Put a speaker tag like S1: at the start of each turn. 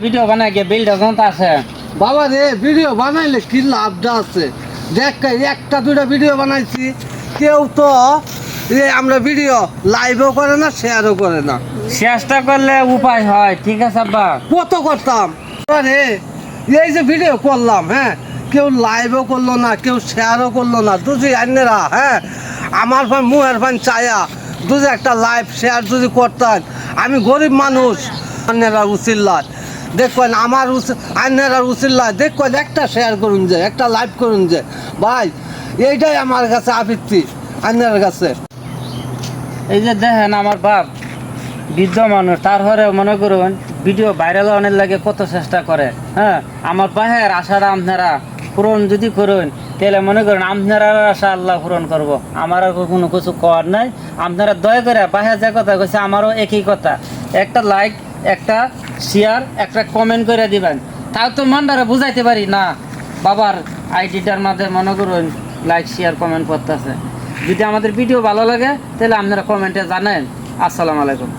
S1: Video বানাই গিয়ে বিলটা যন্ত্র আছে
S2: বাবা রে, ভিডিও বানাইলে কি লাভটা আছে? দেখ, একটা দুটা ভিডিও বানাইছি, কেউ তো আমরা ভিডিও লাইভও করে না, শেয়ারও করে না।
S1: চেষ্টা করলে উপায় হয়। ঠিক আছে আব্বা,
S2: কত করতাম রে, এই যে ভিডিও করলাম, হ্যাঁ, কেউ লাইভও করলো না, কেউ শেয়ারও করলো না। দুজি আইনেরা, হ্যাঁ, আমার মুহের ফান চায়া দুজি একটা লাইভ শেয়ার যদি করতাম, আমি গরিব মানুষ, আইনেরা উচিল্লা দেখবেন, আমার আইনেরা উচিল্লা দেখবেন, একটা শেয়ার করুন যে, একটা লাইভ করুন যে, ভাই এইটাই আমার কাছে আবৃত্তি আইনের কাছে।
S1: এই যে দেখেন আমার বাপ বৃদ্ধ মানুষ, তারপরে মনে করুন ভিডিও ভাইরাল অনেক লাগে কত চেষ্টা করে। হ্যাঁ, আমার বাহের আশাটা আপনারা পূরণ যদি করুন, তাহলে মনে করেন আপনারা আশা আল্লাহ পূরণ করবো। আমার আর কোনো কিছু করার নাই। আপনারা দয়া করে বাহের যে কথা কইছে আমারও একই কথা, একটা লাইক, একটা শেয়ার, একটা কমেন্ট করে দিবেন। তাও তো মনটারে বুঝাইতে পারি না বাবার আইডিটার মাঝে মনে করুন লাইক শেয়ার কমেন্ট করতেছে। যদি আমাদের ভিডিও ভালো লাগে তাহলে আপনারা কমেন্টে জানেন। আসসালামু আলাইকুম।